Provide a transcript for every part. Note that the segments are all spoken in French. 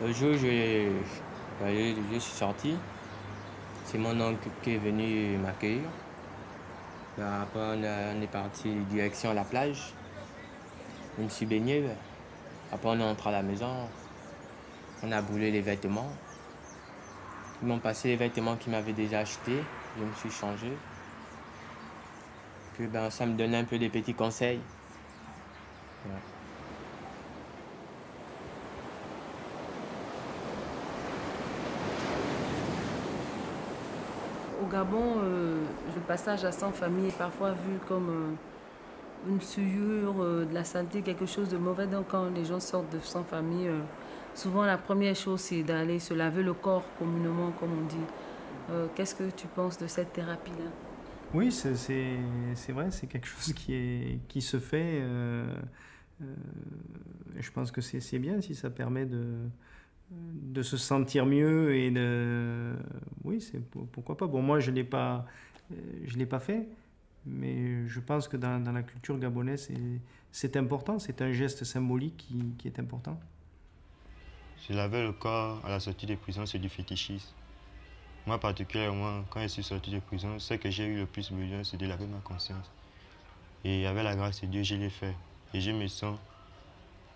Le jour où je suis sorti, c'est mon oncle qui est venu m'accueillir. Après, on est parti direction la plage. Je me suis baigné. Après, on est rentré à la maison. On a brûlé les vêtements. Ils m'ont passé les vêtements qu'ils m'avaient déjà achetés. Je me suis changé. Puis ça me donnait un peu des petits conseils. Ouais. Au Gabon, le passage à sans famille est parfois vu comme une souillure de la santé, quelque chose de mauvais. Donc quand les gens sortent de sans famille, souvent la première chose c'est d'aller se laver le corps communément, comme on dit. Qu'est-ce que tu penses de cette thérapie-là? Oui, c'est vrai, c'est quelque chose qui se fait. Euh, je pense que c'est bien si ça permet de se sentir mieux et de... Oui, pourquoi pas. Bon, moi, je l'ai pas fait, mais je pense que dans la culture gabonaise, c'est important. C'est un geste symbolique qui est important. Se laver le corps à la sortie de prison, c'est du fétichisme. Moi, particulièrement, quand je suis sorti de prison, ce que j'ai eu le plus besoin, c'est de laver ma conscience. Et avec la grâce de Dieu, je l'ai fait. Et je me sens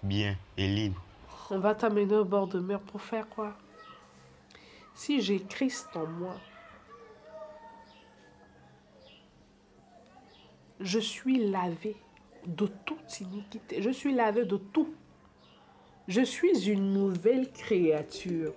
bien et libre. On va t'amener au bord de mer pour faire quoi? Si j'ai Christ en moi, je suis lavé de toute iniquité. Je suis lavé de tout. Je suis une nouvelle créature.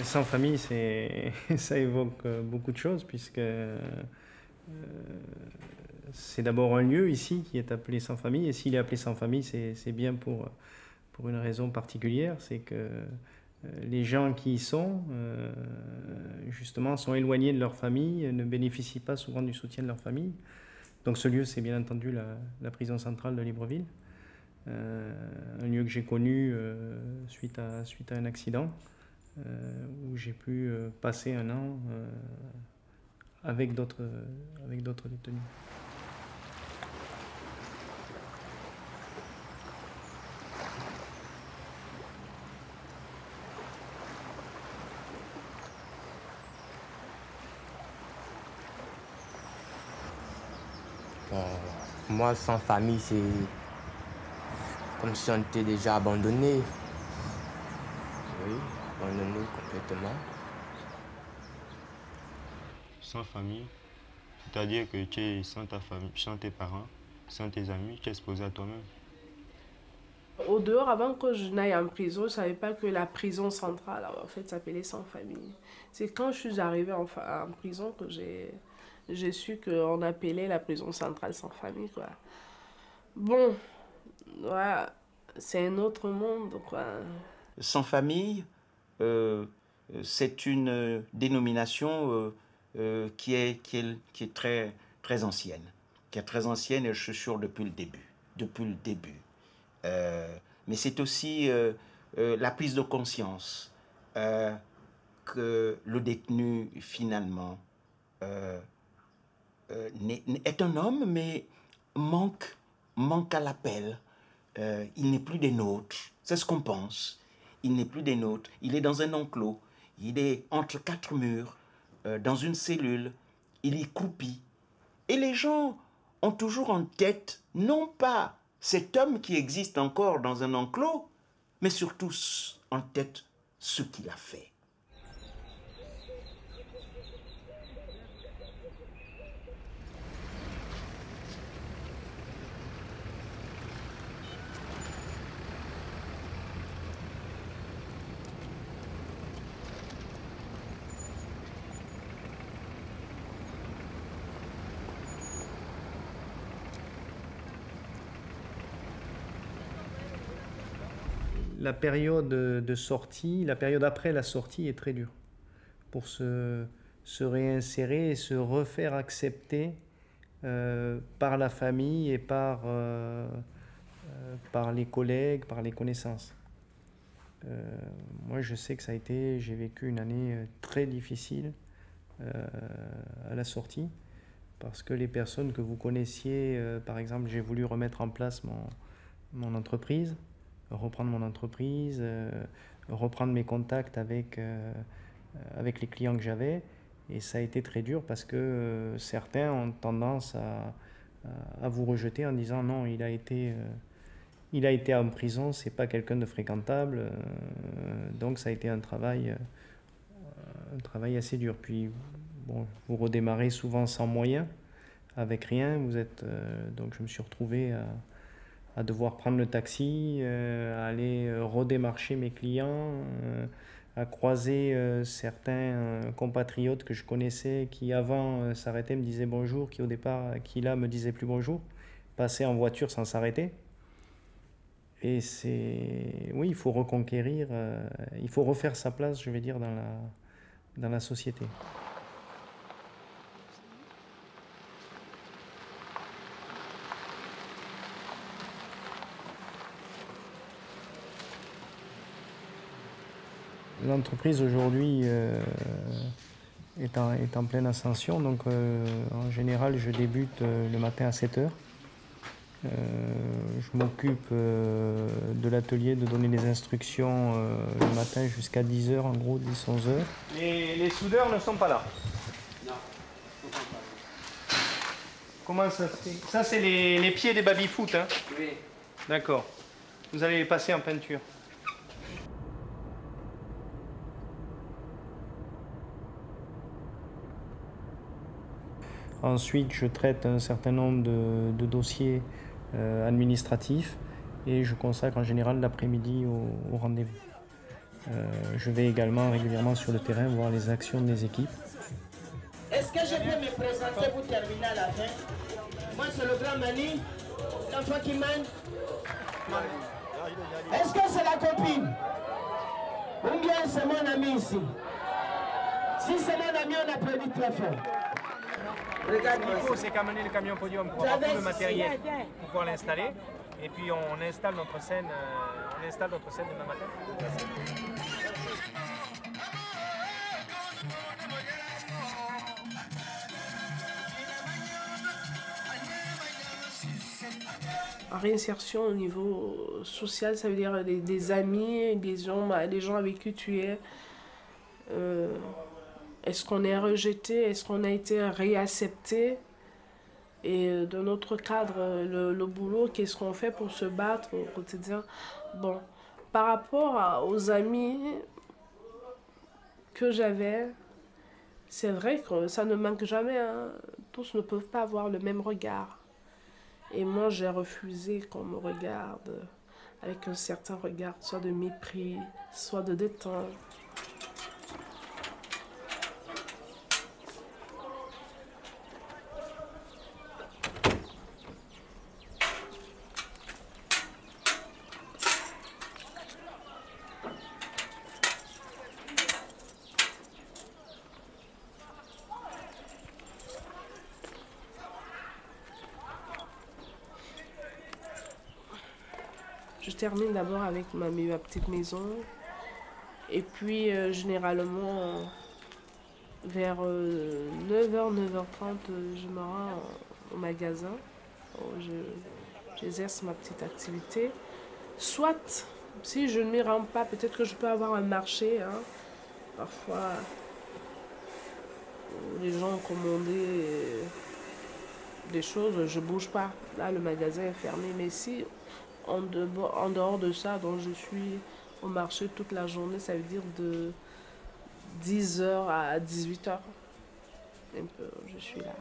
Sans famille, ça évoque beaucoup de choses, puisque c'est d'abord un lieu ici qui est appelé sans famille, et s'il est appelé sans famille, c'est bien pour une raison particulière, c'est que les gens qui y sont, justement, sont éloignés de leur famille, ne bénéficient pas souvent du soutien de leur famille. Donc ce lieu, c'est bien entendu la prison centrale de Libreville, un lieu que j'ai connu suite à un accident, où j'ai pu passer un an avec d'autres détenus. Moi, sans famille, c'est comme si on était déjà abandonné. Oui, abandonné complètement. Sans famille, c'est-à-dire que tu es sans ta famille, sans tes parents, sans tes amis, tu es exposé à toi-même. Au dehors, avant que je n'aille en prison, je ne savais pas que la prison centrale, en fait, s'appelait sans famille. C'est quand je suis arrivée en prison que j'ai su qu'on appelait la prison centrale sans famille, quoi. Bon, ouais, c'est un autre monde, quoi. Sans famille, c'est une dénomination qui est très, très ancienne. Qui est très ancienne et je suis sûr depuis le début. Depuis le début. Mais c'est aussi la prise de conscience que le détenu, finalement, est un homme, mais manque à l'appel. Il n'est plus des nôtres. C'est ce qu'on pense. Il n'est plus des nôtres. Il est dans un enclos. Il est entre quatre murs, dans une cellule. Il y croupit. Et les gens ont toujours en tête, non pas cet homme qui existe encore dans un enclos, mais surtout en tête ce qu'il a fait. la période de sortie, la période après la sortie est très dure pour se réinsérer et se refaire accepter par la famille et par les collègues, par les connaissances. Moi, je sais que j'ai vécu une année très difficile à la sortie, parce que les personnes que vous connaissiez, par exemple, j'ai voulu remettre en place mon entreprise, reprendre mon entreprise, reprendre mes contacts avec les clients que j'avais, et ça a été très dur parce que certains ont tendance à vous rejeter en disant non, il a été en prison, c'est pas quelqu'un de fréquentable, donc ça a été un travail assez dur. Puis bon, vous redémarrez souvent sans moyens, avec rien. Donc je me suis retrouvé à devoir prendre le taxi, à aller redémarcher mes clients, à croiser certains compatriotes que je connaissais qui avant s'arrêtaient, me disaient bonjour, qui au départ, qui là me disaient plus bonjour, passaient en voiture sans s'arrêter. Et oui, il faut reconquérir, il faut refaire sa place, je vais dire, dans la société. L'entreprise aujourd'hui est en pleine ascension, donc en général je débute le matin à 7 h. Je m'occupe de l'atelier, de donner les instructions le matin jusqu'à 10 h, en gros 10-11 h. Les soudeurs ne sont pas là? Non, ils ne sont pas là. Comment ça se fait? Ça c'est les pieds des baby-foot, hein? Oui. D'accord. Vous allez les passer en peinture. Ensuite, je traite un certain nombre de dossiers administratifs et je consacre en général l'après-midi au rendez-vous. Je vais également régulièrement sur le terrain voir les actions des équipes. Est-ce que je peux me présenter pour terminer à la fin? Moi, c'est le grand Mani, l'enfant qui mène. Est-ce que c'est la copine? Ou bien c'est mon ami ici? Si c'est mon ami, on applaudit très fort. Ce qu'il faut, c'est qu'amener le camion podium pour avoir tout le matériel pour pouvoir l'installer. Et puis on installe notre scène, demain matin. Réinsertion au niveau social, ça veut dire des amis, des gens avec qui tu es. Est-ce qu'on est rejeté? Est-ce qu'on a été réaccepté? Et dans notre cadre, le boulot, qu'est-ce qu'on fait pour se battre au quotidien? Bon, par rapport aux amis que j'avais, c'est vrai que ça ne manque jamais, hein. Tous ne peuvent pas avoir le même regard. Et moi, j'ai refusé qu'on me regarde avec un certain regard, soit de mépris, soit de détente. Je termine d'abord avec ma petite maison. Et puis, généralement, vers 9 h, 9 h 30, je me rends au magasin. J'exerce ma petite activité. Soit, si je ne m'y rends pas, peut-être que je peux avoir un marché. Hein. Parfois, les gens ont commandé des choses, je ne bouge pas. Là, le magasin est fermé. Mais si, en dehors de ça, donc je suis au marché toute la journée, ça veut dire de 10 h à 18 h. Un peu, je suis là.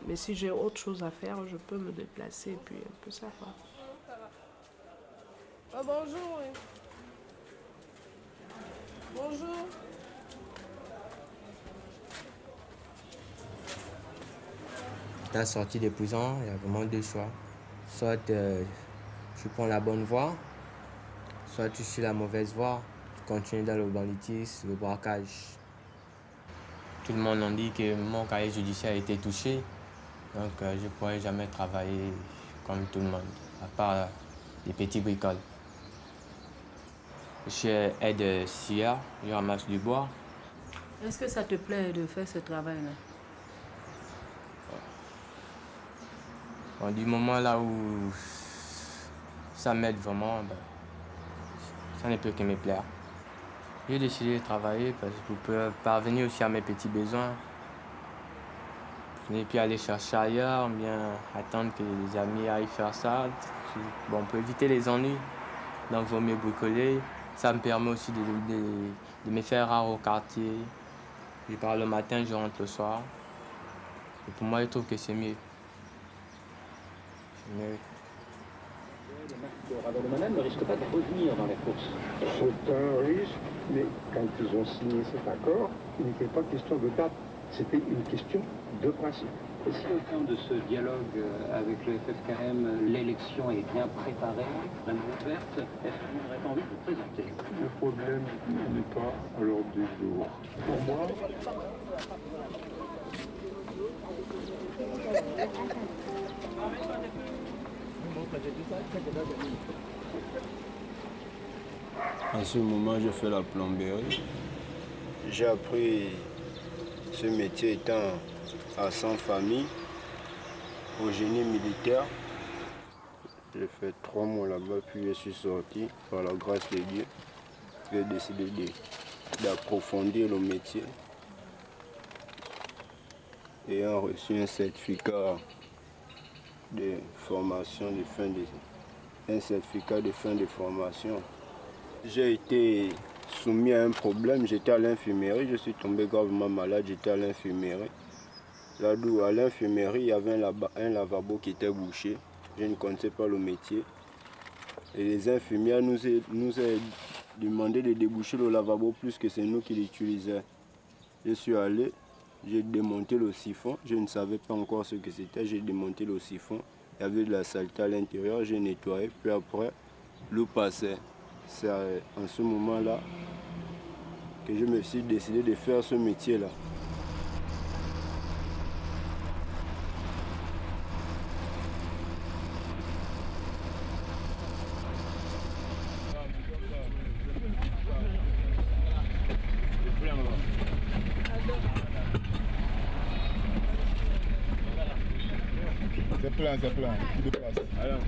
Mais si j'ai autre chose à faire, je peux me déplacer et puis un peu ça, quoi. Oh, bonjour. Oui. Bonjour. À la sortie des prisons, il y a vraiment deux choix. Soit je prends la bonne voie, soit tu suis la mauvaise voie, tu continues dans le banditisme, le braquage. Tout le monde a dit que mon cahier judiciaire a été touché, donc je ne pourrais jamais travailler comme tout le monde, à part des petits bricoles. Je suis aide-scieur, je ramasse du bois. Est-ce que ça te plaît de faire ce travail-là? Bon, du moment là où ça m'aide vraiment, ben, ça ne peut que me plaire. J'ai décidé de travailler parce que pour parvenir aussi à mes petits besoins. Je n'ai plus aller chercher ailleurs, bien attendre que les amis aillent faire ça. Bon, on peut éviter les ennuis, donc il vaut mieux bricoler. Ça me permet aussi de me faire rare au quartier. Je pars le matin, je rentre le soir. Et pour moi, je trouve que c'est mieux. C'est mieux. Ravalomanana ne risque pas de revenir dans la course. C'est un risque, mais quand ils ont signé cet accord, il n'était pas question de date, c'était une question de principe. Et si au terme de ce dialogue avec le FFKM, l'élection est bien préparée, vraiment ouverte, est-ce que vous n'aurez pas envie de vous présenter? Le problème n'est pas à l'ordre du jour. Pour moi, en ce moment, je fais la plomberie. J'ai appris ce métier étant à Sans Famille, au génie militaire. J'ai fait 3 mois là-bas, puis je suis sorti par la grâce de Dieu. J'ai décidé d'approfondir le métier. Ayant reçu un certificat de formation un certificat de fin de formation. J'ai été soumis à un problème, j'étais à l'infirmerie, je suis tombé gravement malade, j'étais à l'infirmerie. Là d'où à l'infirmerie, il y avait un lavabo qui était bouché, je ne connaissais pas le métier. Et les infirmières nous ont demandé de déboucher le lavabo plus que c'est nous qui l'utilisions. Je suis allé, j'ai démonté le siphon, je ne savais pas encore ce que c'était, j'ai démonté le siphon. Il y avait de la saleté à l'intérieur, j'ai nettoyé, puis après, l'eau passait. C'est en ce moment-là que je me suis décidé de faire ce métier-là. C'est plein, plus de place. Alors.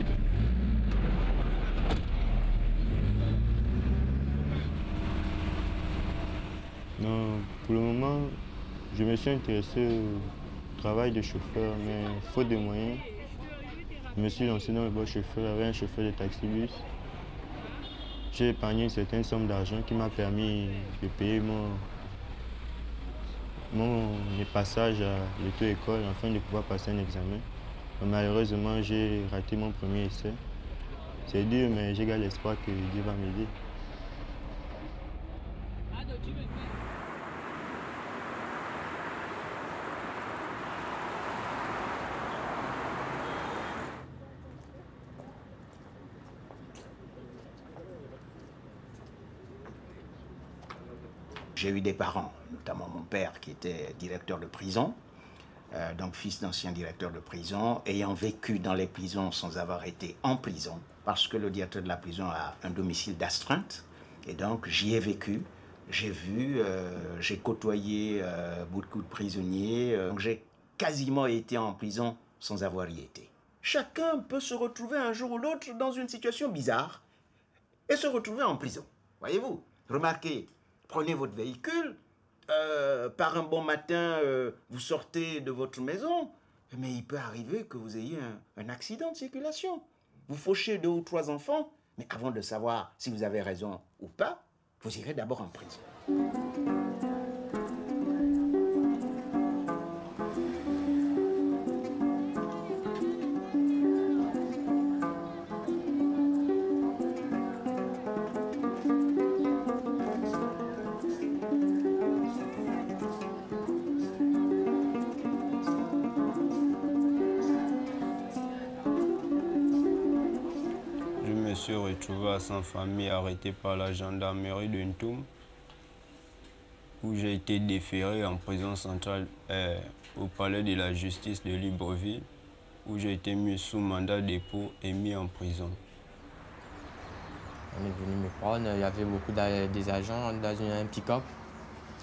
Non, pour le moment, je me suis intéressé au travail de chauffeur, mais faute de moyens, je me suis lancé dans le bois chauffeur avec un chauffeur de taxi-bus. J'ai épargné une certaine somme d'argent qui m'a permis de payer mon passage à l'auto-école afin de pouvoir passer un examen. Malheureusement, j'ai raté mon premier essai. C'est dur, mais j'ai gardé l'espoir que Dieu va m'aider. J'ai eu des parents, notamment mon père qui était directeur de prison, donc fils d'ancien directeur de prison, ayant vécu dans les prisons sans avoir été en prison, parce que le directeur de la prison a un domicile d'astreinte, et donc j'y ai vécu, j'ai vu, j'ai côtoyé beaucoup de prisonniers, donc j'ai quasiment été en prison sans avoir y été. Chacun peut se retrouver un jour ou l'autre dans une situation bizarre et se retrouver en prison, voyez-vous. Remarquez, prenez votre véhicule, par un bon matin, vous sortez de votre maison, mais il peut arriver que vous ayez un accident de circulation. Vous fauchez 2 ou 3 enfants, mais avant de savoir si vous avez raison ou pas, vous irez d'abord en prison. suis retrouvé à sans-famille, arrêté par la gendarmerie de Ntoum, où j'ai été déféré en prison centrale au palais de la justice de Libreville, où j'ai été mis sous mandat de dépôt et mis en prison. On est venu me prendre, il y avait beaucoup des agents dans un pick-up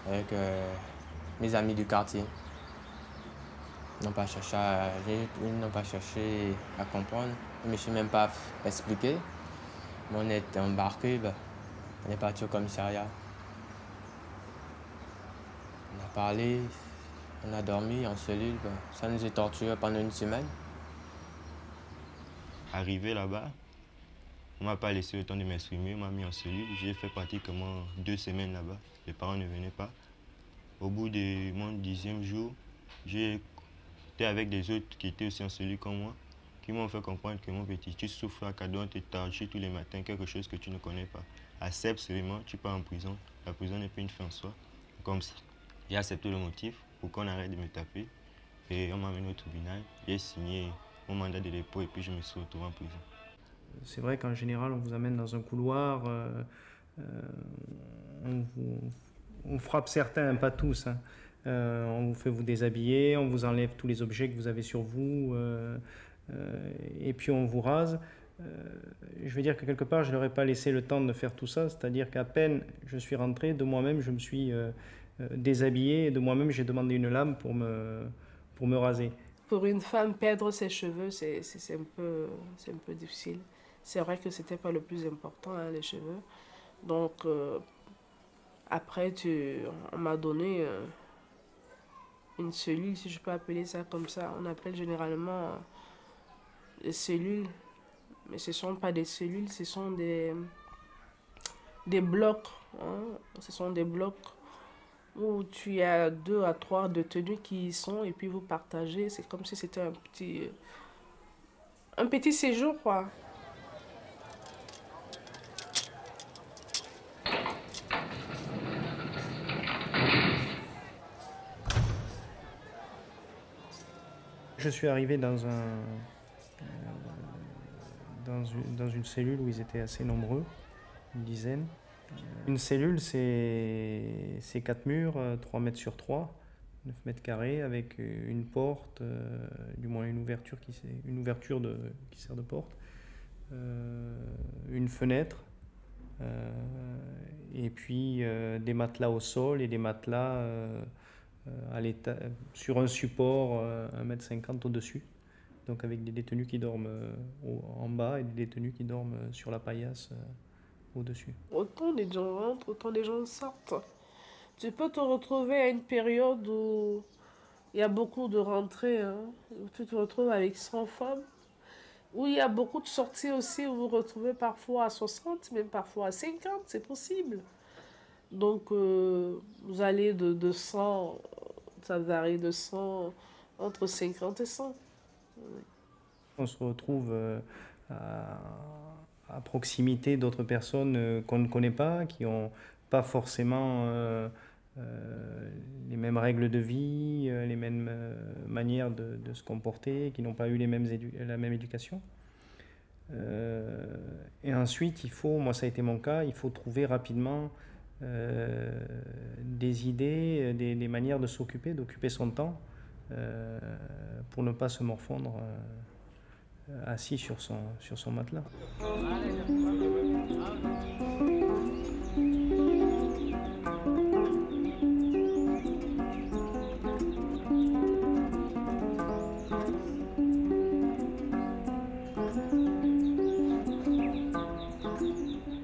avec mes amis du quartier. Ils n'ont pas cherché à agir, ils n'ont pas cherché à comprendre. Je ne me suis même pas expliqué. Mais on est embarqués, on est parti au commissariat. On a parlé, on a dormi en cellule. Ça nous a torturés pendant une semaine. Arrivé là-bas, on ne m'a pas laissé le temps de m'exprimer, on m'a mis en cellule. J'ai fait pratiquement 2 semaines là-bas. Les parents ne venaient pas. Au bout de mon 10e jour, j'étais avec des autres qui étaient aussi en cellule comme moi, qui m'ont fait comprendre que mon petit, tu souffres à Cadon, tu es torturé tous les matins, quelque chose que tu ne connais pas. Accepte seulement, tu pars en prison. La prison n'est pas une fin en soi. Comme ça, j'ai accepté le motif pour qu'on arrête de me taper. Et on m'a amené au tribunal, j'ai signé mon mandat de dépôt et puis je me suis retrouvé en prison. C'est vrai qu'en général, on vous amène dans un couloir, on frappe certains, pas tous, hein. On vous fait vous déshabiller, on vous enlève tous les objets que vous avez sur vous, et puis on vous rase. Je veux dire que quelque part, je ne leur ai pas laissé le temps de faire tout ça, c'est-à-dire qu'à peine je suis rentré, de moi-même, je me suis déshabillé, et de moi-même, j'ai demandé une lame pour me raser. Pour une femme, perdre ses cheveux, c'est un peu difficile. C'est vrai que c'était pas le plus important, hein, les cheveux. Donc, après, on m'a donné une cellule, si je peux appeler ça comme ça. On appelle généralement des cellules, mais ce ne sont pas des cellules, ce sont des blocs. Hein. Ce sont des blocs où tu as 2 à 3 détenus qui y sont et puis vous partagez. C'est comme si c'était un petit séjour, quoi. Je suis arrivé dans une cellule où ils étaient assez nombreux, une dizaine. Une cellule, c'est 4 murs, 3 mètres sur 3, 9 mètres carrés, avec une porte, du moins une ouverture qui sert de porte, une fenêtre, et puis des matelas au sol et des matelas sur un support 1,50 m au-dessus, donc avec des détenus qui dorment en bas et des détenus qui dorment sur la paillasse au-dessus. Autant les gens rentrent, autant les gens sortent. Tu peux te retrouver à une période où il y a beaucoup de rentrées, hein, où tu te retrouves avec 100 femmes, où il y a beaucoup de sorties aussi, où vous vous retrouvez parfois à 60, même parfois à 50, c'est possible. Donc, vous allez de 100, ça varie de 100, entre 50 et 100. On se retrouve à proximité d'autres personnes qu'on ne connaît pas, qui n'ont pas forcément les mêmes règles de vie, les mêmes manières de se comporter, qui n'ont pas eu la même éducation. Et ensuite, moi ça a été mon cas, il faut trouver rapidement des idées, des manières de s'occuper, d'occuper son temps pour ne pas se morfondre assis sur son matelas.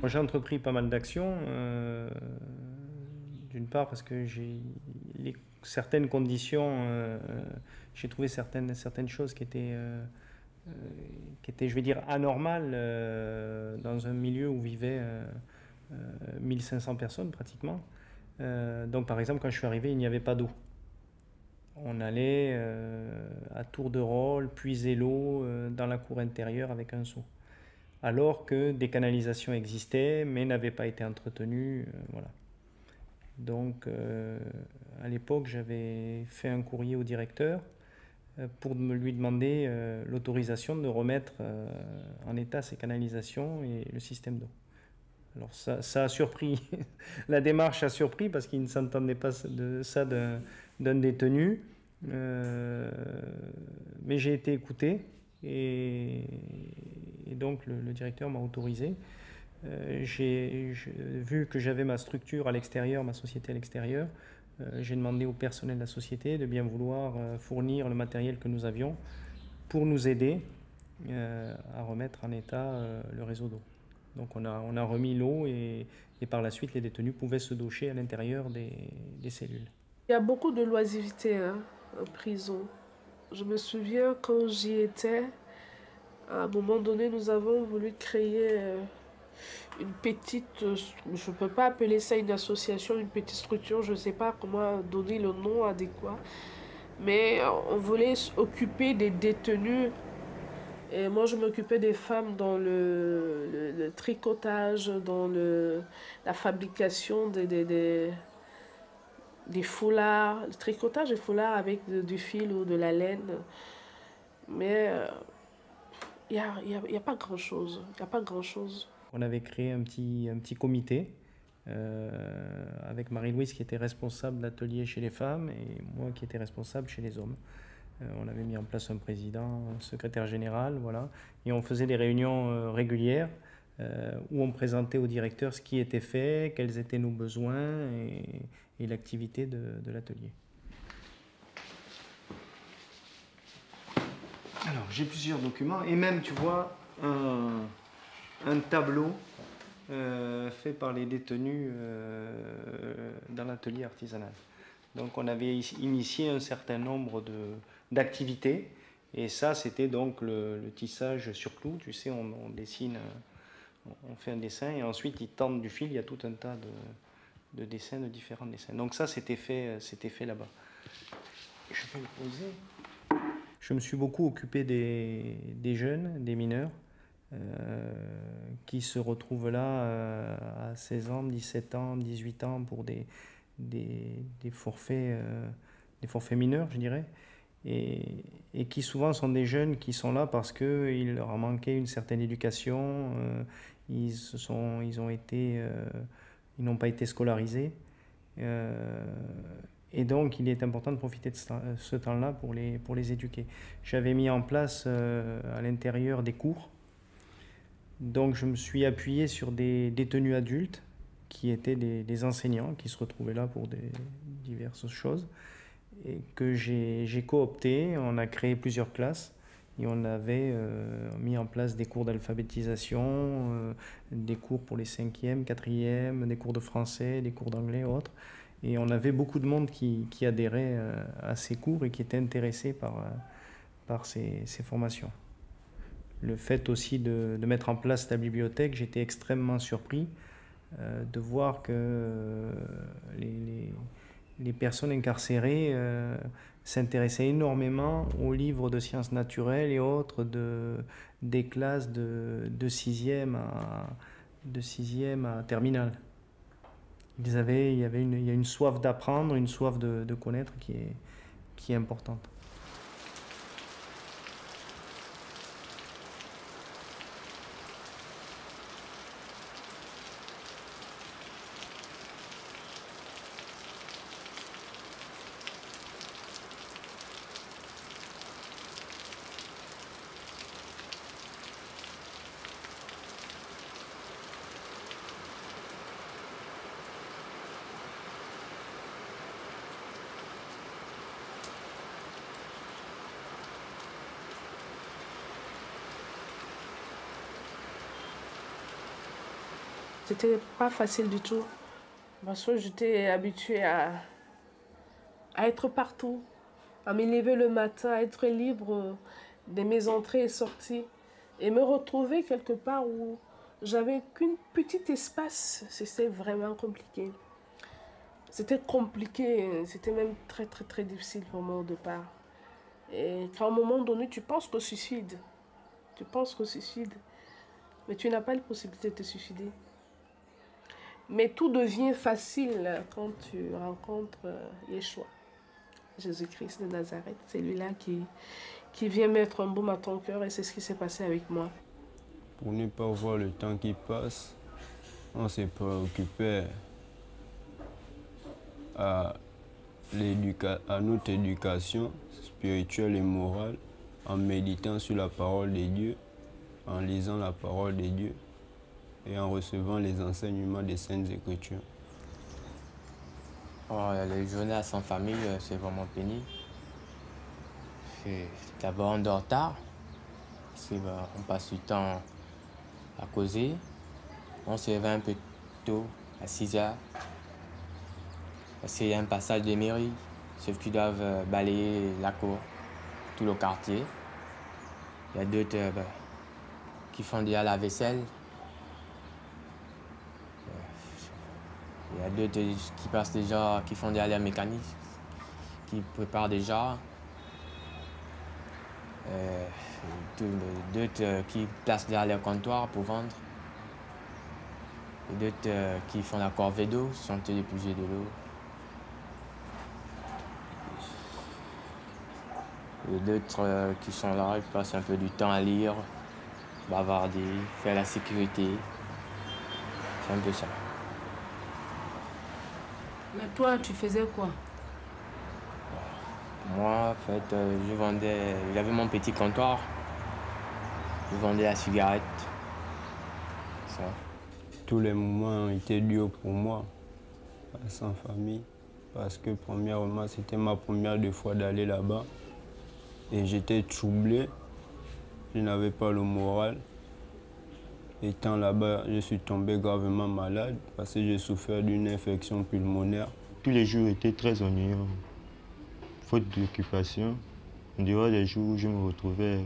J'ai entrepris pas mal d'actions, d'une part parce que certaines conditions, j'ai trouvé certaines choses qui étaient, je vais dire, anormales dans un milieu où vivaient 1500 personnes pratiquement. Donc par exemple, quand je suis arrivé, il n'y avait pas d'eau. On allait à tour de rôle puiser l'eau dans la cour intérieure avec un seau, alors que des canalisations existaient mais n'avaient pas été entretenues. Voilà. Donc à l'époque, j'avais fait un courrier au directeur pour lui demander l'autorisation de remettre en état ses canalisations et le système d'eau. Alors ça a surpris, la démarche a surpris parce qu'il ne s'entendait pas de ça d'un détenu, mais j'ai été écouté et donc le directeur m'a autorisé. J'ai vu que j'avais ma structure à l'extérieur, ma société à l'extérieur. J'ai demandé au personnel de la société de bien vouloir fournir le matériel que nous avions pour nous aider à remettre en état le réseau d'eau. Donc on a remis l'eau et par la suite les détenus pouvaient se doucher à l'intérieur des cellules. Il y a beaucoup de loisiveté en prison. Je me souviens quand j'y étais, à un moment donné nous avons voulu créer une petite, je ne peux pas appeler ça une association, une petite structure, je ne sais pas comment donner le nom adéquat, mais on voulait s'occuper des détenus. Et moi, je m'occupais des femmes dans le tricotage, dans la fabrication des foulards, le tricotage des foulards avec du fil ou de la laine. Mais il n'y a pas grand-chose. Il n'y a pas grand-chose. On avait créé un petit comité avec Marie-Louise qui était responsable de l'atelier chez les femmes et moi qui étais responsable chez les hommes. On avait mis en place un président, un secrétaire général, voilà. Et on faisait des réunions régulières où on présentait au directeur ce qui était fait, quels étaient nos besoins et l'activité de l'atelier. Alors, j'ai plusieurs documents et même, tu vois, un tableau fait par les détenus dans l'atelier artisanal. Donc on avait initié un certain nombre d'activités et ça c'était donc le tissage sur clou, tu sais, on dessine, on fait un dessin et ensuite ils tendent du fil, il y a tout un tas de dessins, de différents dessins. Donc ça c'était fait là-bas. Je vais le poser. Je me suis beaucoup occupé des jeunes, des mineurs qui se retrouvent là à 16 ans, 17 ans, 18 ans pour des forfaits mineurs, je dirais, et qui souvent sont des jeunes qui sont là parce qu'il leur a manqué une certaine éducation, ils n'ont pas été scolarisés, et donc il est important de profiter de ce temps-là pour les éduquer. J'avais mis en place à l'intérieur des cours, donc je me suis appuyé sur des détenus adultes qui étaient des enseignants qui se retrouvaient là pour diverses choses et que j'ai coopté. On a créé plusieurs classes et on avait mis en place des cours d'alphabétisation, des cours pour les 5e, 4e, des cours de français, des cours d'anglais et autres. Et on avait beaucoup de monde qui adhérait à ces cours et qui était intéressé par ces formations. Le fait aussi de mettre en place la bibliothèque, j'étais extrêmement surpris de voir que les personnes incarcérées s'intéressaient énormément aux livres de sciences naturelles et autres des classes de 6e à terminale. Il y a une soif d'apprendre, une soif de connaître qui est importante. C'était pas facile du tout, parce que j'étais habituée à être partout, à me lever le matin, à être libre de mes entrées et sorties, et me retrouver quelque part où j'avais qu'un petit espace. C'était vraiment compliqué. C'était compliqué, c'était même très très très difficile pour moi au départ. Et à un moment donné, tu penses qu'au suicide. Tu penses qu'au suicide, mais tu n'as pas la possibilité de te suicider. Mais tout devient facile quand tu rencontres Yeshua. Jésus-Christ de Nazareth. C'est lui-là qui vient mettre un baume à ton cœur et c'est ce qui s'est passé avec moi. Pour ne pas voir le temps qui passe, on s'est préoccupé à notre éducation spirituelle et morale en méditant sur la parole de Dieu, en lisant la parole de Dieu et en recevant les enseignements des Saintes Écritures. Oh, les journées sans famille, c'est vraiment pénible. D'abord, on dort tard. On passe du temps à causer. On se réveille un peu tôt, à 6 heures. C'est un passage de mairie. Sauf qu'ils doivent balayer la cour, tout le quartier. Il y a d'autres qui font déjà la vaisselle. Il y a d'autres qui passent déjà, qui font déjà la mécanique, qui préparent déjà. D'autres qui placent déjà leur comptoir pour vendre. Et d'autres qui font la corvée d'eau, sont épuisés de l'eau. Et d'autres qui sont là, qui passent un peu du temps à lire, bavarder, faire la sécurité. C'est un peu ça. Mais toi, tu faisais quoi? Moi, en fait, je vendais... J'avais mon petit comptoir. Je vendais la cigarette. Ça. Tous les moments ont été durs pour moi, sans famille, parce que premièrement, c'était ma première fois d'aller là-bas. Et j'étais troublé, je n'avais pas le moral. Étant là-bas, je suis tombé gravement malade parce que j'ai souffert d'une infection pulmonaire. Tous les jours étaient très ennuyants, faute d'occupation. En dehors des jours où je me retrouvais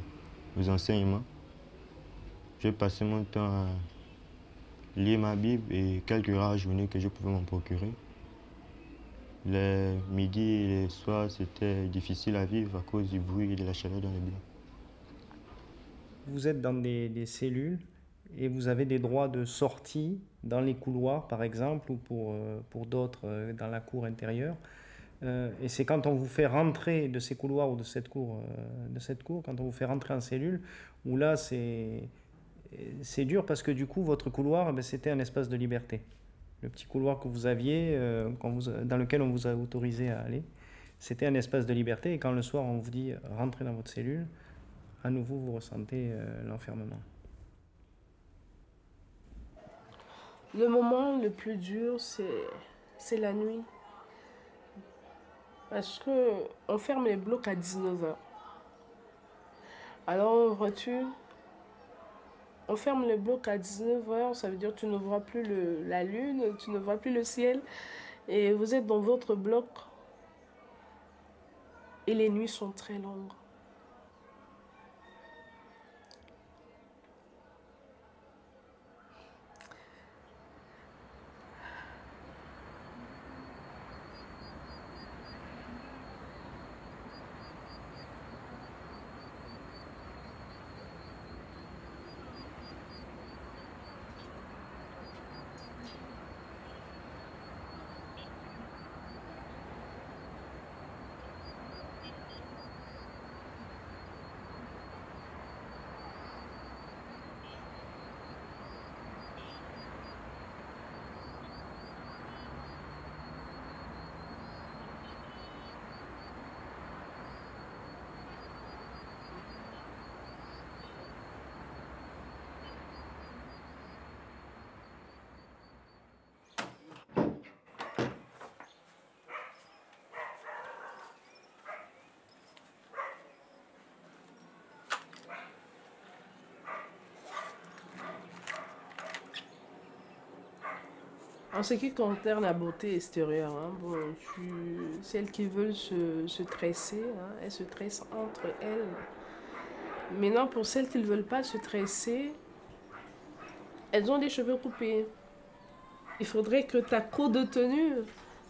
aux enseignements, je passais mon temps à lire ma Bible et quelques rares journées que je pouvais m'en procurer. Les midis et les soirs, c'était difficile à vivre à cause du bruit et de la chaleur dans les blocs. Vous êtes dans des cellules et vous avez des droits de sortie dans les couloirs, par exemple, ou pour d'autres dans la cour intérieure. Et c'est quand on vous fait rentrer de ces couloirs ou de cette cour, quand on vous fait rentrer en cellule, où là, c'est dur parce que du coup, votre couloir, c'était un espace de liberté. Le petit couloir que vous aviez, dans lequel on vous a autorisé à aller, c'était un espace de liberté. Et quand le soir, on vous dit « rentrez dans votre cellule », à nouveau, vous ressentez l'enfermement. Le moment le plus dur, c'est la nuit. Parce qu'on ferme les blocs à 19h. Alors, vois-tu, on ferme les blocs à 19h, ça veut dire que tu ne vois plus la lune, tu ne vois plus le ciel. Et vous êtes dans votre bloc. Et les nuits sont très longues. En ce qui concerne la beauté extérieure, celles qui veulent se tresser, elles se tressent entre elles. Maintenant, pour celles qui ne veulent pas se tresser, elles ont des cheveux coupés. Il faudrait que ta cour de tenue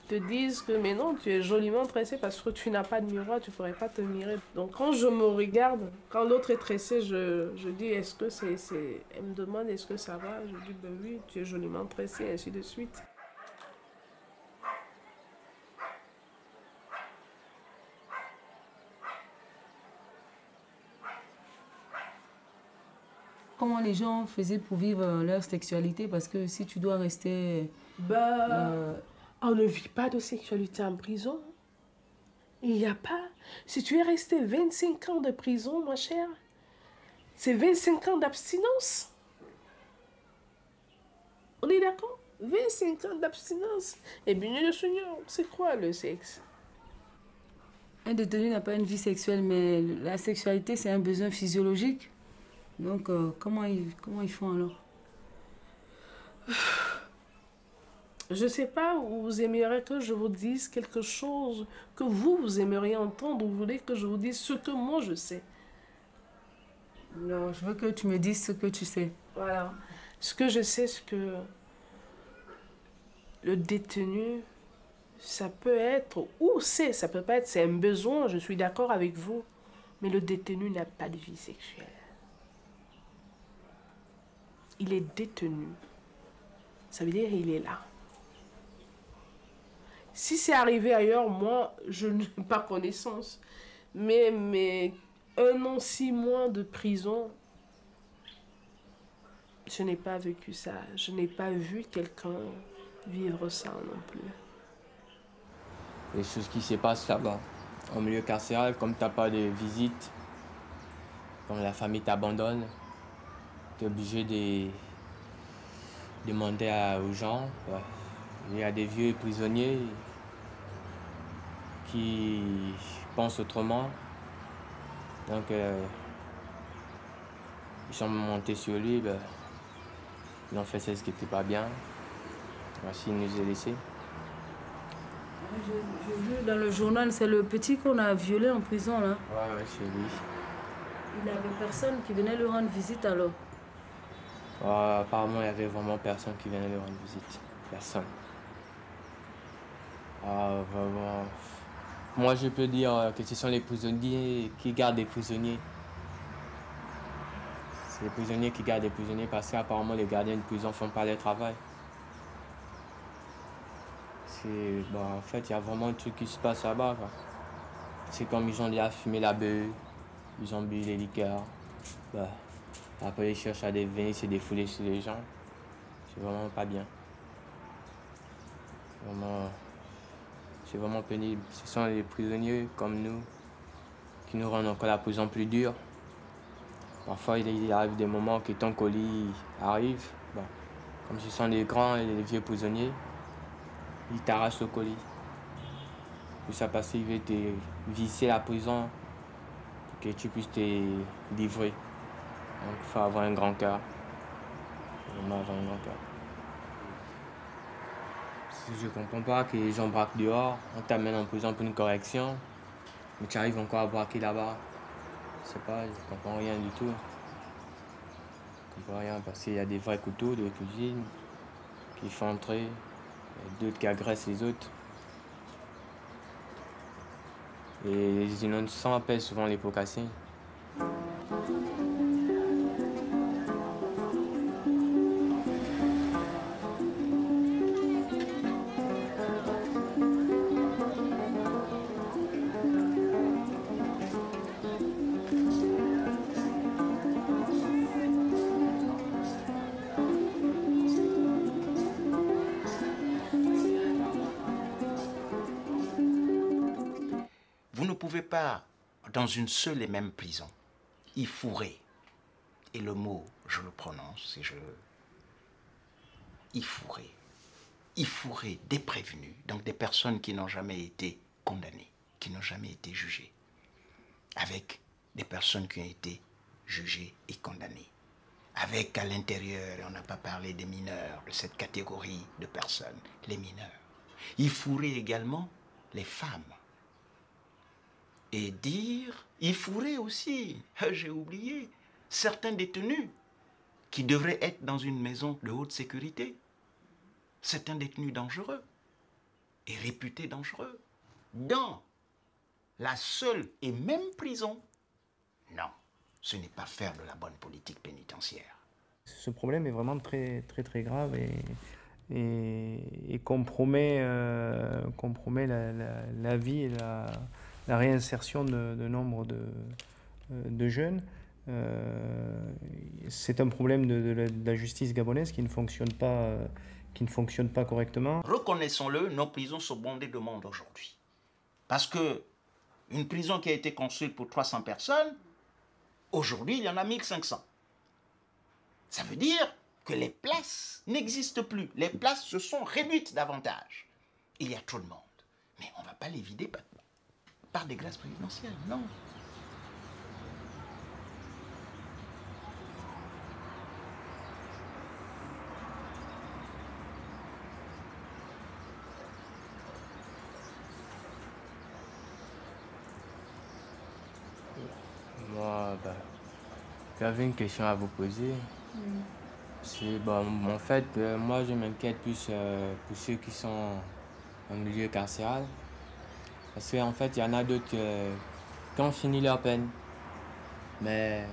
te dise que mais non, tu es joliment tressée parce que tu n'as pas de miroir, tu ne pourrais pas te mirer. Donc quand je me regarde, quand l'autre est tressée, je dis est-ce que c'est... Elle me demande est-ce que ça va, je dis ben oui, tu es joliment tressée, ainsi de suite. comment les gens faisaient pour vivre leur sexualité, parce que si tu dois rester... On ne vit pas de sexualité en prison. Il n'y a pas. Si tu es resté 25 ans de prison, ma chère, c'est 25 ans d'abstinence. On est d'accord? 25 ans d'abstinence. Et bien, le Seigneur, c'est quoi le sexe? Un détenu n'a pas une vie sexuelle, mais la sexualité, c'est un besoin physiologique. Donc, comment ils font alors? Je ne sais pas, vous aimeriez que je vous dise quelque chose que vous aimeriez entendre, ou vous voulez que je vous dise ce que moi je sais? Non, je veux que tu me dises ce que tu sais. Voilà. Ce que je sais, c'est que le détenu, ça peut être, ça peut pas être, c'est un besoin, je suis d'accord avec vous, mais le détenu n'a pas de vie sexuelle. Il est détenu. Ça veut dire qu'il est là. Si c'est arrivé ailleurs, moi, je n'ai pas connaissance. Mais 1 an, 6 mois de prison, je n'ai pas vécu ça. Je n'ai pas vu quelqu'un vivre ça non plus. Les choses qui se passent là-bas, en milieu carcéral, comme tu n'as pas de visite, quand la famille t'abandonne, tu es obligé de demander aux gens. Ouais. Il y a des vieux prisonniers qui pensent autrement. Donc, ils sont montés sur lui, ils ont fait ce qui n'était pas bien. Voici, il nous a laissés. J'ai vu dans le journal, c'est le petit qu'on a violé en prison, là. Ouais, c'est lui. Il n'avait personne qui venait lui rendre visite, alors? Apparemment, il n'y avait vraiment personne qui venait lui rendre visite. Personne. Vraiment. Moi, je peux dire que ce sont les prisonniers qui gardent des prisonniers. C'est les prisonniers qui gardent des prisonniers parce qu'apparemment, les gardiens de prison ne font pas leur travail. En fait, il y a vraiment un truc qui se passe là-bas. C'est comme ils ont déjà fumé la beuh, ils ont bu les liqueurs. Après, ils cherchent à venir se défouler sur les gens. C'est vraiment pas bien. C'est vraiment pénible. Ce sont les prisonniers comme nous qui nous rendent encore la prison plus dure. Parfois, il arrive des moments que ton colis arrive. Comme ce sont les grands et les vieux prisonniers, ils t'arrachent le colis. Puis ça passe, ils veulent te visser la prison pour que tu puisses te livrer. Donc il faut avoir un grand cœur. Vraiment avoir un grand cœur. Je comprends pas que les gens braquent dehors, on t'amène en prison pour une correction, mais tu arrives encore à braquer là-bas. Je sais pas, je comprends rien du tout. Je comprends rien parce qu'il y a des vrais couteaux de cuisine qui font entrer, d'autres qui agressent les autres. Et les innocents appellent souvent les pots cassés. Vous ne pouvez pas, dans une seule et même prison, y fourrer. Et le mot, je le prononce et y fourrer des prévenus, donc des personnes qui n'ont jamais été condamnées, qui n'ont jamais été jugées, avec des personnes qui ont été jugées et condamnées. Avec à l'intérieur, et on n'a pas parlé des mineurs, de cette catégorie de personnes, les mineurs. Y fourrer également les femmes. Et y fourrer aussi, j'ai oublié, certains détenus qui devraient être dans une maison de haute sécurité. Certains détenus dangereux et réputés dangereux. Dans la seule et même prison, non, ce n'est pas faire de la bonne politique pénitentiaire. Ce problème est vraiment très, très, très grave et compromet la vie et la réinsertion de nombre de jeunes. C'est un problème de la justice gabonaise qui ne fonctionne pas correctement. Reconnaissons-le, nos prisons sont bondées de monde aujourd'hui. Parce que une prison qui a été construite pour 300 personnes, aujourd'hui, il y en a 1500. Ça veut dire que les places n'existent plus. Les places se sont réduites davantage. Il y a trop de monde. Mais on ne va pas les vider par des grâces présidentielles, non. Moi, j'avais une question à vous poser. C'est, en fait, moi, je m'inquiète plus pour ceux qui sont en milieu carcéral. Parce qu'en fait, il y en a d'autres qui ont fini leur peine. Mais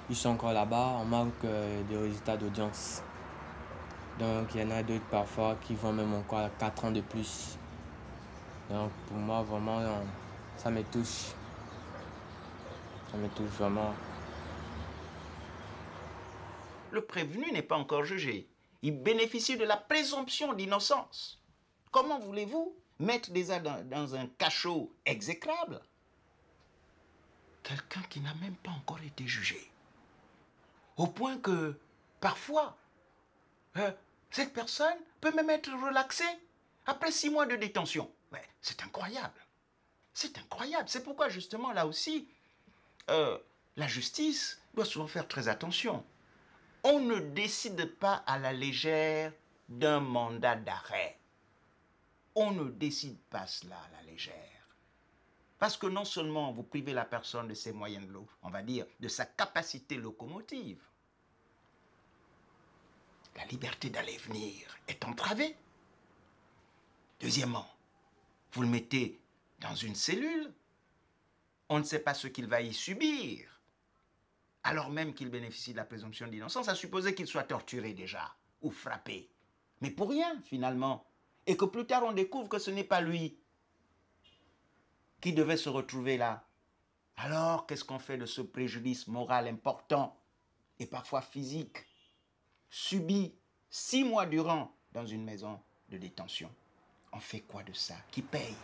ils sont encore là-bas, on manque des résultats d'audience. Donc, il y en a d'autres parfois qui vont même encore 4 ans de plus. Donc, pour moi, vraiment, ça me touche. Ça me touche vraiment. Le prévenu n'est pas encore jugé. Il bénéficie de la présomption d'innocence. Comment voulez-vous mettre déjà dans un cachot exécrable quelqu'un qui n'a même pas encore été jugé? Au point que, parfois, cette personne peut même être relaxée après 6 mois de détention. Ouais, c'est incroyable. C'est incroyable. C'est pourquoi, justement, là aussi, la justice doit souvent faire très attention. On ne décide pas à la légère d'un mandat d'arrêt. On ne décide pas cela à la légère. Parce que non seulement vous privez la personne de ses moyens de on va dire, de sa capacité locomotive, la liberté d'aller et venir est entravée. Deuxièmement, vous le mettez dans une cellule, on ne sait pas ce qu'il va y subir, alors même qu'il bénéficie de la présomption d'innocence, à supposer qu'il soit torturé déjà, ou frappé. Mais pour rien, finalement. Et que plus tard, on découvre que ce n'est pas lui qui devait se retrouver là. Alors, qu'est-ce qu'on fait de ce préjudice moral important, et parfois physique, subi 6 mois durant dans une maison de détention? On fait quoi de ça? Qui paye?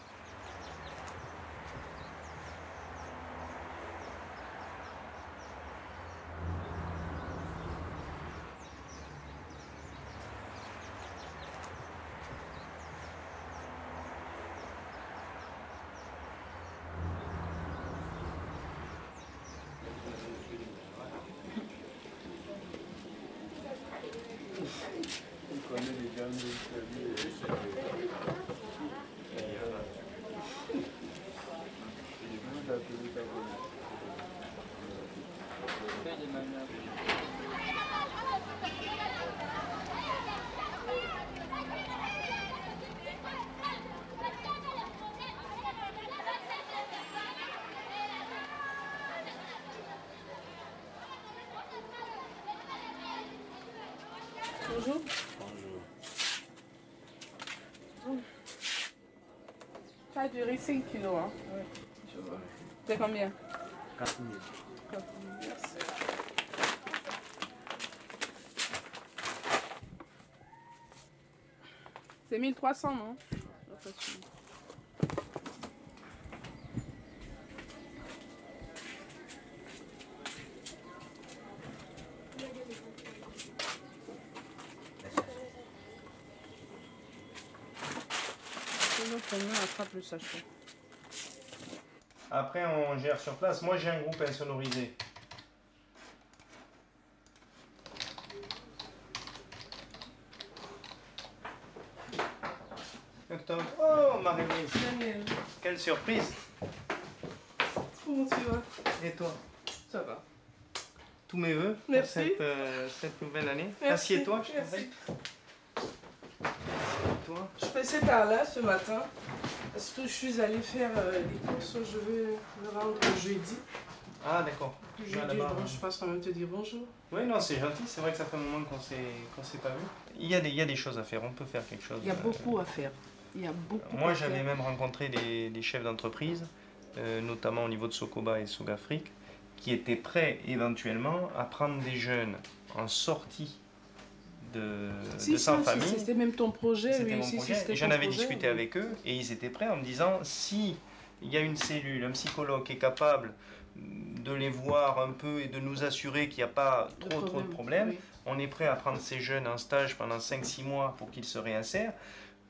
Bonjour. Bonjour. Ça a duré 5 kilos, hein? Oui, je vois. C'est combien? 4 000. 4 000, merci. C'est 1300, non? Le sachet. Après, on gère sur place. Moi, j'ai un groupe insonorisé. Octobre. Oh, Marie-Louise. Daniel. Quelle surprise. Comment tu vas? Et toi? Ça va. Tous mes voeux Merci. pour cette nouvelle année. Merci. Assieds-toi, je t'en Merci. prie. Assieds-toi. Je passais par là ce matin parce que je suis allée faire des courses. Je vais me rendre jeudi. Ah, d'accord. Jeudi, bon, je passe quand même te dire bonjour. Oui, non, c'est gentil. C'est vrai que ça fait un moment qu'on s'est pas vu. Il y a des choses à faire. On peut faire quelque chose. Il y a beaucoup à faire. Il y a beaucoup Moi, à faire. j'avais même rencontré des chefs d'entreprise, notamment au niveau de Sokoba et Sogafrique, qui étaient prêts éventuellement à prendre des jeunes en sortie de sans-famille. C'était même ton projet. C'était oui, mon projet. J'en avais discuté avec eux et ils étaient prêts en me disant si il y a une cellule, un psychologue qui est capable de les voir un peu et de nous assurer qu'il n'y a pas trop de problèmes, on est prêt à prendre ces jeunes en stage pendant 5-6 mois pour qu'ils se réinsèrent.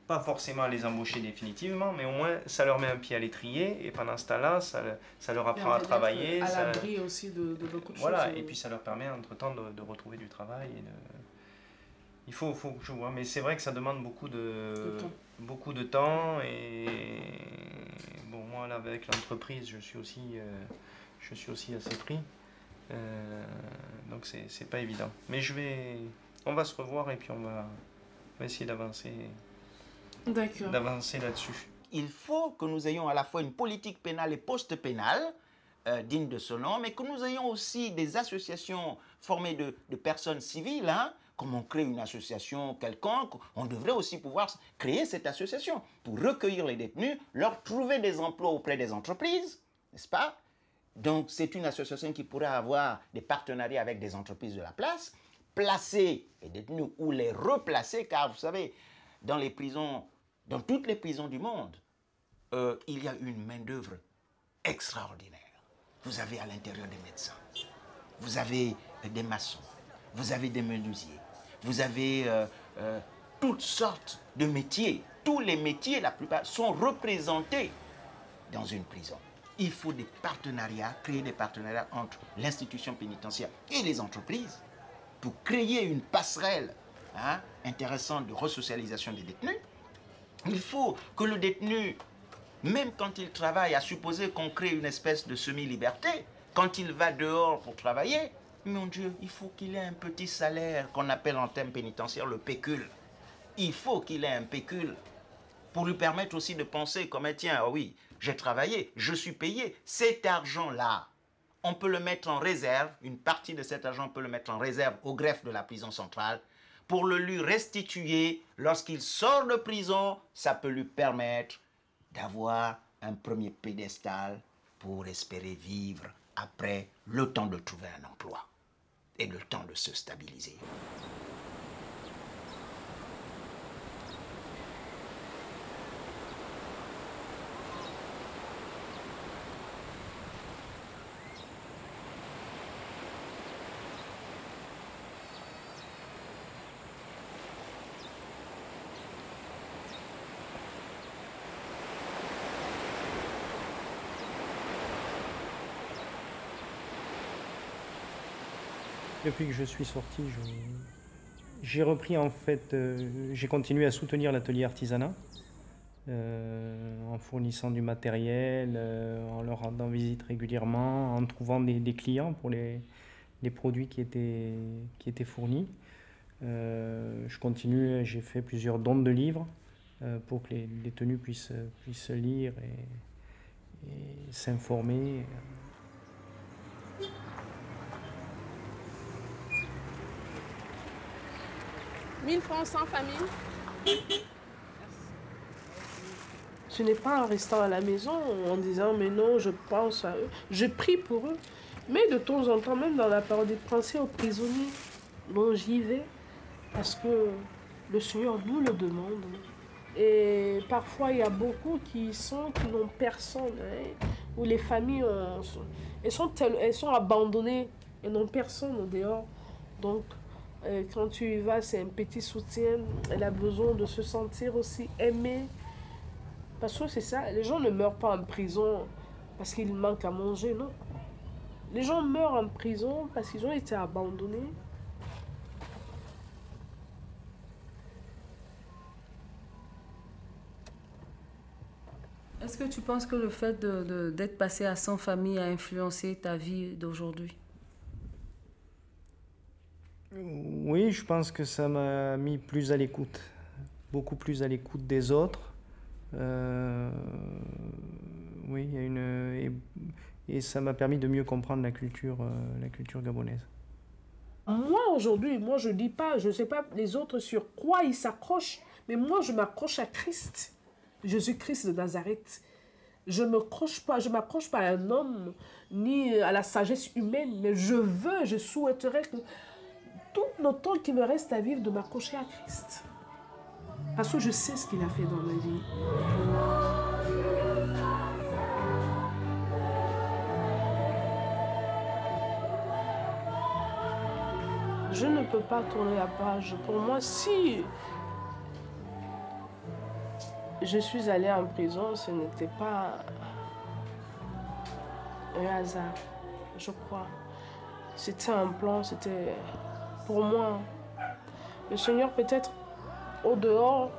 Pas forcément à les embaucher définitivement, mais au moins ça leur met un pied à l'étrier et pendant ce temps-là, ça leur apprend à travailler. À l'abri aussi de beaucoup de choses. Voilà, et puis ça leur permet entre-temps de retrouver du travail. Il faut que je vois, mais c'est vrai que ça demande beaucoup de temps et bon, moi là avec l'entreprise, je suis aussi assez pris. Donc c'est pas évident. Mais on va se revoir et puis on va essayer d'avancer là-dessus. Il faut que nous ayons à la fois une politique pénale et post-pénale digne de ce nom, mais que nous ayons aussi des associations formées de personnes civiles. Hein. Comme on crée une association quelconque, on devrait aussi pouvoir créer cette association pour recueillir les détenus, leur trouver des emplois auprès des entreprises, n'est-ce pas? Donc c'est une association qui pourrait avoir des partenariats avec des entreprises de la place, placer les détenus ou les replacer, car vous savez, dans les prisons, dans toutes les prisons du monde, il y a une main-d'œuvre extraordinaire. Vous avez à l'intérieur des médecins, vous avez des maçons, vous avez des menuisiers, vous avez toutes sortes de métiers. Tous les métiers, la plupart, sont représentés dans une prison. Il faut des partenariats, créer des partenariats entre l'institution pénitentiaire et les entreprises pour créer une passerelle intéressante de resocialisation des détenus. Il faut que le détenu, même quand il travaille, à supposer qu'on crée une espèce de semi-liberté, quand il va dehors pour travailler, mon Dieu, il faut qu'il ait un petit salaire qu'on appelle en termes pénitentiaires le pécule. Il faut qu'il ait un pécule pour lui permettre aussi de penser comme, tiens, oh oui, j'ai travaillé, je suis payé. Cet argent-là, on peut le mettre en réserve, une partie de cet argent, on peut le mettre en réserve au greffe de la prison centrale pour le lui restituer lorsqu'il sort de prison. Ça peut lui permettre d'avoir un premier pédestal pour espérer vivre après le temps de trouver un emploi et le temps de se stabiliser. Depuis que je suis sorti, j'ai repris en fait, j'ai continué à soutenir l'atelier artisanat en fournissant du matériel, en leur rendant visite régulièrement, en trouvant des clients pour les produits qui étaient fournis. Je continue, j'ai fait plusieurs dons de livres pour que les détenus puissent lire et s'informer. 1000 francs sans famille. Ce n'est pas en restant à la maison en disant mais non, je pense à eux, je prie pour eux. Mais de temps en temps, même dans la parole des pensées aux prisonniers, donc j'y vais parce que le Seigneur nous le demande. Et parfois, il y a beaucoup qui n'ont personne, hein, où les familles elles sont abandonnées, elles n'ont personne au dehors. Donc, quand tu y vas, c'est un petit soutien. Elle a besoin de se sentir aussi aimée. Parce que c'est ça, les gens ne meurent pas en prison parce qu'ils manquent à manger, non. Les gens meurent en prison parce qu'ils ont été abandonnés. Est-ce que tu penses que le fait d'être passé à Sans Famille a influencé ta vie d'aujourd'hui? Oui, je pense que ça m'a mis plus à l'écoute, beaucoup plus à l'écoute des autres. Oui, il y a et ça m'a permis de mieux comprendre la culture gabonaise. Moi, aujourd'hui, je ne dis pas, je ne sais pas les autres sur quoi ils s'accrochent, mais moi, je m'accroche à Christ. Jésus-Christ de Nazareth. Je m'accroche pas à un homme, ni à la sagesse humaine, mais je souhaiterais que tout le temps qu'il me reste à vivre, de m'accrocher à Christ. Parce que je sais ce qu'il a fait dans ma vie. Je ne peux pas tourner la page. Pour moi, si je suis allée en prison, ce n'était pas un hasard, je crois. C'était un plan, c'était pour moi. Le Seigneur, peut-être au dehors,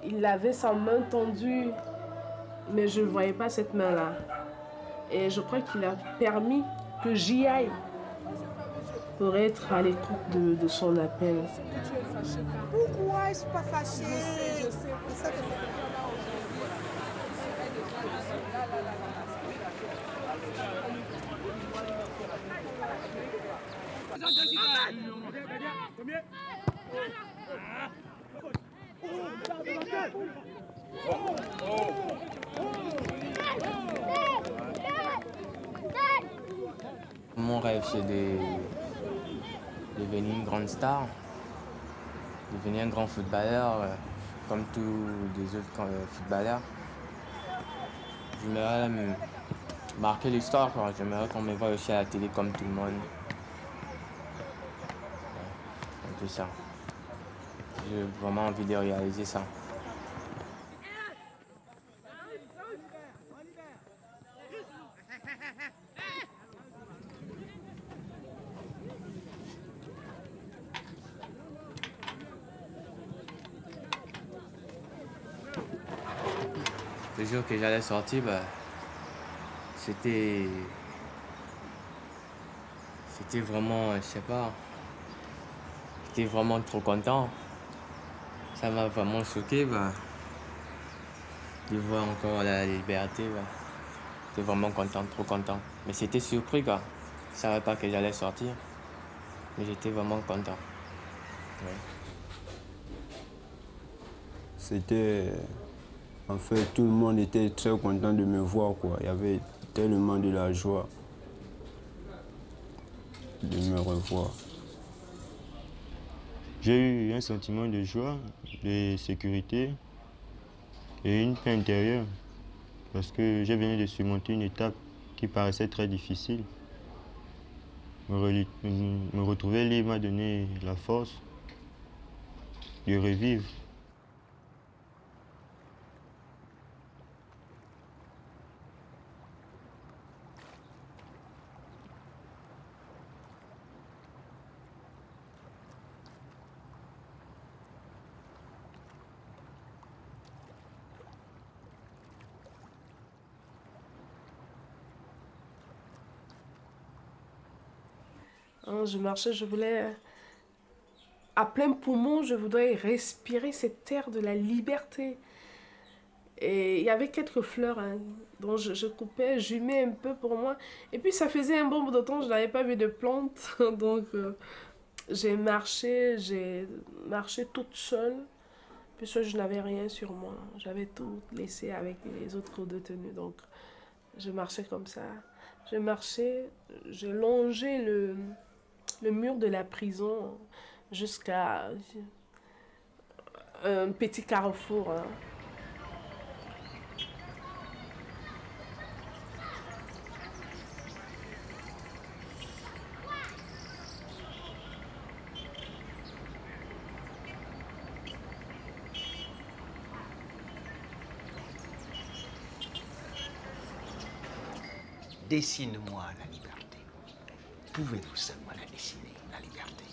il avait sa main tendue, mais je ne voyais pas cette main-là. Et je crois qu'il a permis que j'y aille pour être à l'écoute de son appel. Pourquoi je ne suis pas fâchée? Je sais. Mon rêve, c'est de devenir une grande star, devenir un grand footballeur, comme tous les autres footballeurs. J'aimerais marquer l'histoire, j'aimerais qu'on me voie aussi à la télé comme tout le monde. Un peu ça. J'ai vraiment envie de réaliser ça. Le jour que j'allais sortir, c'était vraiment, je sais pas, j'étais vraiment trop content. Ça m'a vraiment choqué, de voir encore la liberté. J'étais vraiment content, trop content. Mais c'était surpris, quoi. Je savais pas que j'allais sortir, mais j'étais vraiment content. Ouais. C'était... En fait, tout le monde était très content de me voir, quoi. Il y avait tellement de la joie de me revoir. J'ai eu un sentiment de joie, de sécurité et une paix intérieure parce que j'ai venu de surmonter une étape qui paraissait très difficile. Me retrouver libre m'a donné la force de revivre. Je marchais, je voulais, à plein poumon, je voudrais respirer cet air de la liberté. Et il y avait quelques fleurs dont je coupais, j'humais un peu pour moi. Et puis ça faisait un bon bout de temps, je n'avais pas vu de plantes. Donc j'ai marché toute seule. Puisque je n'avais rien sur moi. J'avais tout laissé avec les autres co-détenus. Donc je marchais comme ça. Je marchais, j'ai longé le mur de la prison jusqu'à un petit carrefour. Dessine-moi la liberté. Pouvez-vous seulement la dessiner, la liberté?